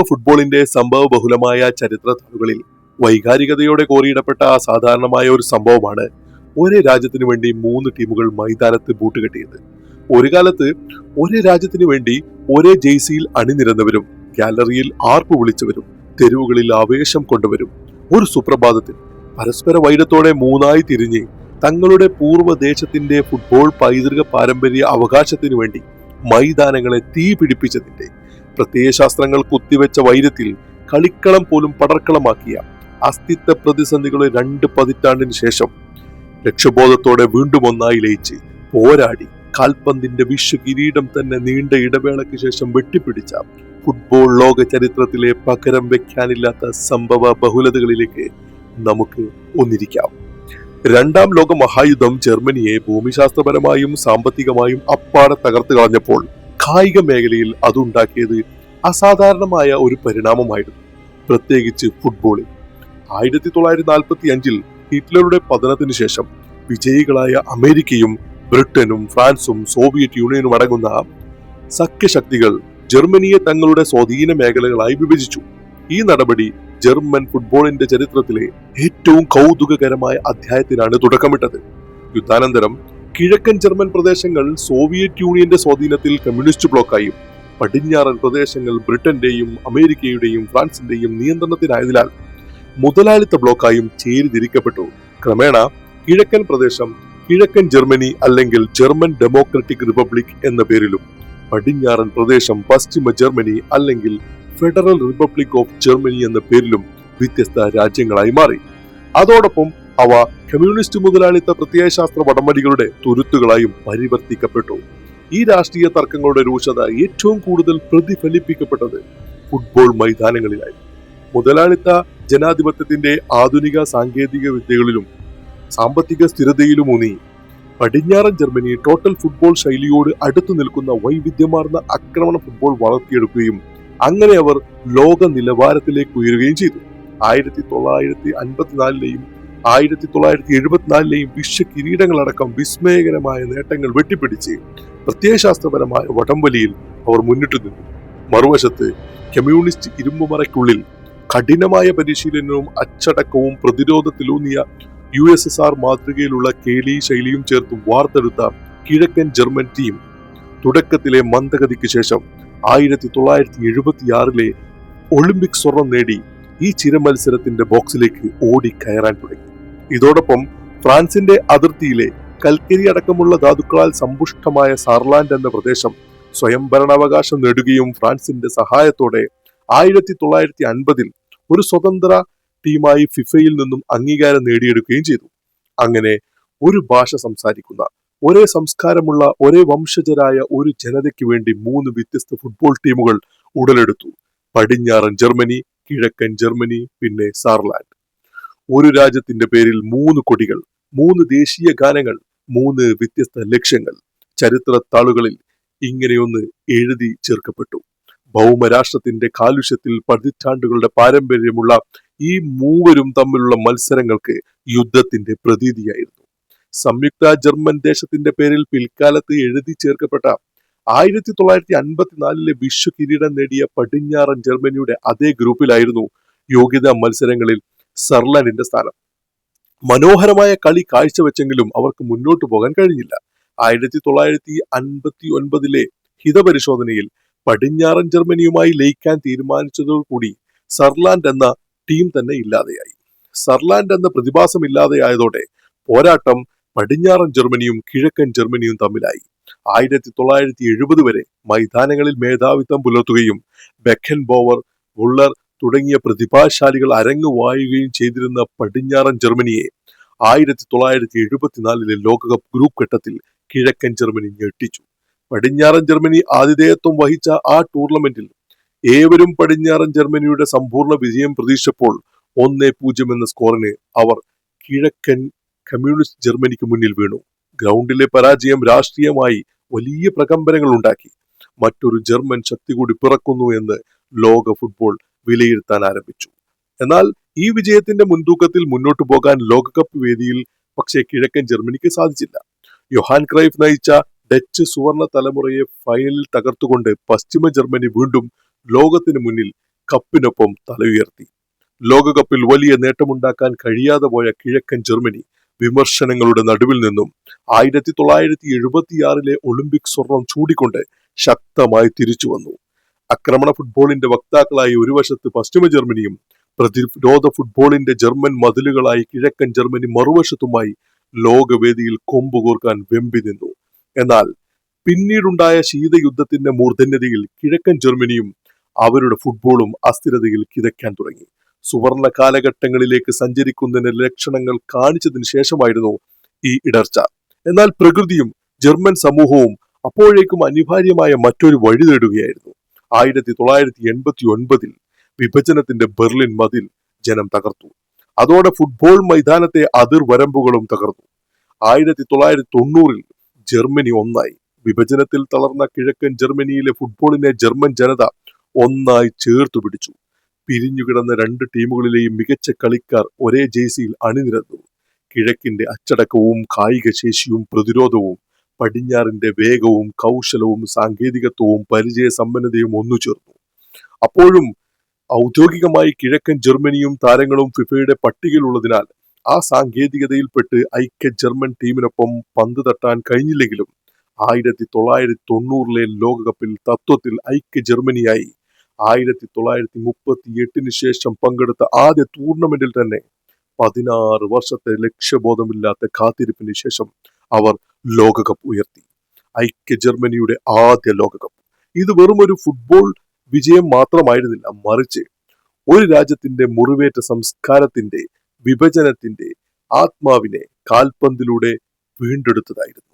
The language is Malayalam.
ഫുട്ബോളിന്റെ സംഭവബഹുലമായ ചരിത്ര താളുകളിൽ വൈകാരികതയോടെ കോറിയിടപ്പെട്ട അസാധാരണമായ ഒരു സംഭവമാണ് ഒരേ രാജ്യത്തിനു വേണ്ടി മൂന്ന് ടീമുകൾ മൈതാനത്ത് ബൂട്ടുകെട്ടിയത്. ഒരു കാലത്ത് ഒരേ രാജ്യത്തിനു വേണ്ടി ഒരേ ജെയ്സിയിൽ അണിനിരന്നവരും ഗാലറിയിൽ ആർപ്പ് വിളിച്ചവരും തെരുവുകളിൽ ആവേശം കൊണ്ടുവരും ഒരു സുപ്രഭാതത്തിൽ പരസ്പര വൈരത്തോടെ മൂന്നായി തിരിഞ്ഞ് തങ്ങളുടെ പൂർവ്വദേശത്തിന്റെ ഫുട്ബോൾ പൈതൃക പാരമ്പര്യ അവകാശത്തിനു വേണ്ടി മൈതാനങ്ങളെ തീ പിടിപ്പിച്ചതിന്റെ പ്രത്യയശാസ്ത്രങ്ങൾ കുത്തിവെച്ച വൈരത്തിൽ കളിക്കളം പോലും പടർക്കളമാക്കിയ അസ്തിത്വ പ്രതിസന്ധികളെ 2 പതിറ്റാണ്ടിന് ശേഷം ലക്ഷ്യബോധത്തോടെ വീണ്ടും ഒന്നായി ലയിച്ച് പോരാടി കാൽപന്തിന്റെ വിശ്വകിരീടം തന്നെ നീണ്ട ഇടവേളയ്ക്ക് ശേഷം വെട്ടിപ്പിടിച്ച ഫുട്ബോൾ ലോക ചരിത്രത്തിലെ പകരം വെക്കാനില്ലാത്ത സംഭവ ബഹുലതകളിലേക്ക് നമുക്ക് ഒന്നിരിക്കാം. 2ാം ലോക മഹായുദ്ധം ജർമ്മനിയെ ഭൂമിശാസ്ത്രപരമായും സാമ്പത്തികമായും അപ്പാടെ തകർത്ത് കളഞ്ഞപ്പോൾ കായിക മേഖലയിൽ അതുണ്ടാക്കിയത് അസാധാരണമായ ഒരു പരിണാമമായിരുന്നു, പ്രത്യേകിച്ച് ഫുട്ബോളിൽ. 1945 ഹിറ്റ്ലറുടെ പതനത്തിന് ശേഷം വിജയികളായ അമേരിക്കയും ബ്രിട്ടനും ഫ്രാൻസും സോവിയറ്റ് യൂണിയനും അടങ്ങുന്ന സഖ്യശക്തികൾ ജർമ്മനിയെ തങ്ങളുടെ സ്വാധീന മേഖലകളായി വിഭജിച്ചു. ഈ നടപടി ജർമ്മൻ ഫുട്ബോളിന്റെ ചരിത്രത്തിലെ ഏറ്റവും കൗതുകകരമായ അധ്യായത്തിനാണ് തുടക്കമിട്ടത്. യുദ്ധാനന്തരം കിഴക്കൻ ജർമ്മൻ പ്രദേശങ്ങൾ സോവിയറ്റ് യൂണിയന്റെ സ്വാധീനത്തിൽ കമ്മ്യൂണിസ്റ്റ് ബ്ലോക്കായും പടിഞ്ഞാറൻ പ്രദേശങ്ങൾ ബ്രിട്ടന്റെയും അമേരിക്കയുടെയും ഫ്രാൻസിന്റെയും നിയന്ത്രണത്തിനായതിനാൽ മുതലാളിത്ത ബ്ലോക്കായും ചേരിതിരിക്കപ്പെട്ടു. ക്രമേണ കിഴക്കൻ പ്രദേശം കിഴക്കൻ ജർമ്മനി അല്ലെങ്കിൽ ജർമ്മൻ ഡെമോക്രാറ്റിക് റിപ്പബ്ലിക് എന്ന പേരിലും പടിഞ്ഞാറൻ പ്രദേശം പശ്ചിമ ജർമ്മനി അല്ലെങ്കിൽ ഫെഡറൽ റിപ്പബ്ലിക് ഓഫ് ജർമ്മനി എന്ന പേരിലും വ്യത്യസ്ത രാജ്യങ്ങളായി മാറി. അതോടൊപ്പം അവ കമ്മ്യൂണിസ്റ്റ് മുതലാളിത്ത പ്രത്യയശാസ്ത്ര വടംവലികളുടെ തുരുത്തുകളായും പരിവർത്തിക്കപ്പെട്ടു. ഈ രാഷ്ട്രീയ തർക്കങ്ങളുടെ രൂക്ഷത ഏറ്റവും കൂടുതൽ പ്രതിഫലിപ്പിക്കപ്പെട്ടത് ഫുട്ബോൾ മൈതാനങ്ങളിലായി. മുതലാളിത്ത ജനാധിപത്യത്തിന്റെ ആധുനിക സാങ്കേതിക വിദ്യകളിലും സാമ്പത്തിക സ്ഥിരതയിലുമൂന്നി പടിഞ്ഞാറൻ ജർമ്മനി ടോട്ടൽ ഫുട്ബോൾ ശൈലിയോട് അടുത്തു നിൽക്കുന്ന വൈവിധ്യമാർന്ന ആക്രമണ ഫുട്ബോൾ വളർത്തിയെടുക്കുകയും അങ്ങനെ അവർ ലോക നിലവാരത്തിലേക്ക് ഉയരുകയും ചെയ്തു. 1954ലെയും 1974ലെയും വിശ്വ കിരീടങ്ങളടക്കം വിസ്മയകരമായ നേട്ടങ്ങൾ വെട്ടിപ്പിടിച്ച് പ്രത്യയശാസ്ത്രപരമായ വടംവലിയിൽ അവർ മുന്നിട്ടു നിന്നു. മറുവശത്ത് കമ്മ്യൂണിസ്റ്റ് ഇരുമ്പുമറയ്ക്കുള്ളിൽ കഠിനമായ പരിശീലനവും അച്ചടക്കവും പ്രതിരോധത്തിലൂന്നിയ USSR മാതൃകയിലുള്ള കേലി ശൈലിയും ചേർത്ത് വാർത്തെടുത്ത കിഴക്കൻ ജർമ്മൻ ടീം തുടക്കത്തിലെ മന്ദഗതിക്ക് ശേഷം 1976ലെ ഒളിമ്പിക് സ്വർണം നേടി ഈ ചിരമത്സരത്തിന്റെ ബോക്സിലേക്ക് ഓടിക്കയറാൻ തുടങ്ങി. ഇതോടൊപ്പം ഫ്രാൻസിന്റെ അതിർത്തിയിലെ കൽക്കരി അടക്കമുള്ള ധാതുക്കളാൽ സമ്പുഷ്ടമായ സാർലാൻഡ് എന്ന പ്രദേശം സ്വയം ഭരണാവകാശം നേടുകയും ഫ്രാൻസിന്റെ സഹായത്തോടെ 1950 ഒരു സ്വതന്ത്ര ടീമായി ഫിഫയിൽ നിന്നും അംഗീകാരം നേടിയെടുക്കുകയും ചെയ്തു. അങ്ങനെ ഒരു ഭാഷ സംസാരിക്കുന്ന, ഒരേ സംസ്കാരമുള്ള, ഒരേ വംശജരായ ഒരു ജനതയ്ക്ക് വേണ്ടി 3 വ്യത്യസ്ത ഫുട്ബോൾ ടീമുകൾ ഉടലെടുത്തു. പടിഞ്ഞാറൻ ജർമ്മനി, കിഴക്കൻ ജർമ്മനി, പിന്നെ സാർലാൻഡ്. ഒരു രാജ്യത്തിന്റെ പേരിൽ 3 കൊടികൾ, 3 ദേശീയ ഗാനങ്ങൾ, 3 വ്യത്യസ്ത ലക്ഷ്യങ്ങൾ ചരിത്ര താളുകളിൽ ഇങ്ങനെയൊന്ന് എഴുതി ചേർക്കപ്പെട്ടു. ഭൗമരാഷ്ട്രത്തിന്റെ കാലുഷ്യത്തിൽ പതിറ്റാണ്ടുകളുടെ പാരമ്പര്യമുള്ള ഈ മൂവരും തമ്മിലുള്ള മത്സരങ്ങൾക്ക് യുദ്ധത്തിന്റെ പ്രതീതിയായിരുന്നു. സംയുക്ത ജർമ്മൻ ദേശത്തിന്റെ പേരിൽ പിൽക്കാലത്ത് എഴുതി ചേർക്കപ്പെട്ട 1954ലെ വിശ്വ കിരീടം നേടിയ പടിഞ്ഞാറൻ ജർമ്മനിയുടെ അതേ ഗ്രൂപ്പിലായിരുന്നു യോഗ്യതാ മത്സരങ്ങളിൽ സർലാൻഡിന്റെ സ്ഥാനം. മനോഹരമായ കളി കാഴ്ചവെച്ചെങ്കിലും അവർക്ക് മുന്നോട്ട് പോകാൻ കഴിഞ്ഞില്ല. 1959ലെ ഹിതപരിശോധനയിൽ പടിഞ്ഞാറൻ ജർമ്മനിയുമായി ലയിക്കാൻ തീരുമാനിച്ചതോടുകൂടി സർലാൻഡ് എന്ന ടീം തന്നെ ഇല്ലാതെയായി. സർലാൻഡ് എന്ന പ്രതിഭാസം ഇല്ലാതെയായതോടെ പോരാട്ടം പടിഞ്ഞാറൻ ജർമ്മനിയും കിഴക്കൻ ജർമ്മനിയും തമ്മിലായി. 1970 വരെ മൈതാനങ്ങളിൽ മേധാവിത്വം പുലർത്തുകയും ബെക്കൻ ബോവർ, വുള്ളർ തുടങ്ങിയ പ്രതിഭാശാലികൾ അരങ്ങുവായുകയും ചെയ്തിരുന്ന പടിഞ്ഞാറൻ ജർമ്മനിയെ 1974ലെ ലോകകപ്പ് ഗ്രൂപ്പ് ഘട്ടത്തിൽ കിഴക്കൻ ജർമ്മനി ഞെട്ടിച്ചു. പടിഞ്ഞാറൻ ജർമ്മനി ആതിഥേയത്വം വഹിച്ച ആ ടൂർണമെന്റിൽ ഏവരും പടിഞ്ഞാറൻ ജർമ്മനിയുടെ സമ്പൂർണ്ണ വിജയം പ്രതീക്ഷിച്ചപ്പോൾ 1-0 എന്ന സ്കോറിന് അവർ കിഴക്കൻ കമ്മ്യൂണിസ്റ്റ് ജർമ്മനിക്ക് മുന്നിൽ വീണു. ഗ്രൗണ്ടിലെ പരാജയം രാഷ്ട്രീയമായി വലിയ പ്രകമ്പനങ്ങൾ ഉണ്ടാക്കി. മറ്റൊരു ജർമ്മൻ ശക്തി കൂടി പിറക്കുന്നു എന്ന് ലോക ഫുട്ബോൾ വിലയിരുത്താൻ ആരംഭിച്ചു. എന്നാൽ ഈ വിജയത്തിന്റെ മുൻതൂക്കത്തിൽ മുന്നോട്ടു പോകാൻ ലോകകപ്പ് വേദിയിൽ പക്ഷേ കിഴക്കൻ ജർമ്മനിക്ക് സാധിച്ചില്ല. യോഹാൻ ക്രൈഫ് നയിച്ച ഡച്ച് സുവർണ തലമുറയെ ഫൈനലിൽ തകർത്തുകൊണ്ട് പശ്ചിമ ജർമ്മനി വീണ്ടും ലോകത്തിന് മുന്നിൽ കപ്പിനൊപ്പം തല ഉയർത്തി. ലോകകപ്പിൽ വലിയ നേട്ടമുണ്ടാക്കാൻ കഴിയാതെ പോയ കിഴക്കൻ ജർമ്മനി വിമർശനങ്ങളുടെ നടുവിൽ നിന്നും 1976 ഒളിമ്പിക് സ്വർണം ചൂടിക്കൊണ്ട് ശക്തമായി തിരിച്ചു വന്നു. ആക്രമണ ഫുട്ബോളിന്റെ വക്താക്കളായി ഒരു വശത്ത് പശ്ചിമ ജർമ്മനിയും പ്രതിരോധ ഫുട്ബോളിന്റെ ജർമ്മൻ മതിലുകളായി കിഴക്കൻ ജർമ്മനി മറുവശത്തുമായി ലോകവേദിയിൽ കൊമ്പുകോർക്കാൻ വെമ്പി നിന്നു. എന്നാൽ പിന്നീടുണ്ടായ ശീതയുദ്ധത്തിന്റെ മൂർധന്യതയിൽ കിഴക്കൻ ജർമ്മനിയും അവരുടെ ഫുട്ബോളും അസ്ഥിരതയിൽ കിതയ്ക്കാൻ തുടങ്ങി. സുവർണ കാലഘട്ടങ്ങളിലേക്ക് സഞ്ചരിക്കുന്നതിന് ലക്ഷണങ്ങൾ കാണിച്ചതിന് ശേഷമായിരുന്നു ഈ ഇടർച്ച. എന്നാൽ പ്രകൃതിയും ജർമ്മൻ സമൂഹവും അപ്പോഴേക്കും അനിവാര്യമായ മറ്റൊരു വഴി തേടുകയായിരുന്നു. 1989 വിഭജനത്തിന്റെ ബെർലിൻ മതിൽ ജനം തകർത്തു. അതോടെ ഫുട്ബോൾ മൈതാനത്തെ അതിർവരമ്പുകളും തകർന്നു. 1990 ജർമ്മനി ഒന്നായി. വിഭജനത്തിൽ തളർന്ന കിഴക്കൻ ജർമ്മനിയിലെ ഫുട്ബോളിനെ ജർമ്മൻ ജനത ഒന്നായി ചേർത്തു പിടിച്ചു. പിരിഞ്ഞുകിടന്ന രണ്ട് ടീമുകളിലെയും മികച്ച കളിക്കാർ ഒരേ ജേഴ്സിയിൽ അണിനിരന്നു. കിഴക്കിന്റെ അച്ചടക്കവും കായിക ശേഷിയും പ്രതിരോധവും പടിഞ്ഞാറിന്റെ വേഗവും കൗശലവും സാങ്കേതികത്വവും പരിചയസമ്പന്നതയും ഒന്നു ചേർന്നു. അപ്പോഴും ഔദ്യോഗികമായി കിഴക്കൻ ജർമ്മനിയും താരങ്ങളും ഫിഫയുടെ പട്ടികയിലുള്ളതിനാൽ ആ സാങ്കേതികതയിൽപ്പെട്ട് ഐക്യ ജർമ്മൻ ടീമിനൊപ്പം പന്ത് തട്ടാൻ കഴിഞ്ഞില്ലെങ്കിലും 1990 ലോകകപ്പിൽ തത്വത്തിൽ ഐക്യ ജർമ്മനിയായി. 1938 ശേഷം പങ്കെടുത്ത ആദ്യ ടൂർണമെന്റിൽ തന്നെ 16 വർഷത്തെ ലക്ഷ്യബോധമില്ലാത്ത കാത്തിരിപ്പിന് ശേഷം അവർ ലോകകപ്പ് ഉയർത്തി. ഐക്യ ജർമ്മനിയുടെ ആദ്യ ലോകകപ്പ്. ഇത് വെറും ഒരു ഫുട്ബോൾ വിജയം മാത്രമായിരുന്നില്ല, മറിച്ച് ഒരു രാജ്യത്തിന്റെ മുറിവേറ്റ സംസ്കാരത്തിന്റെ വിഭജനത്തിന്റെ ആത്മാവിനെ കാൽപന്തിലൂടെ വീണ്ടെടുത്തതായിരുന്നു.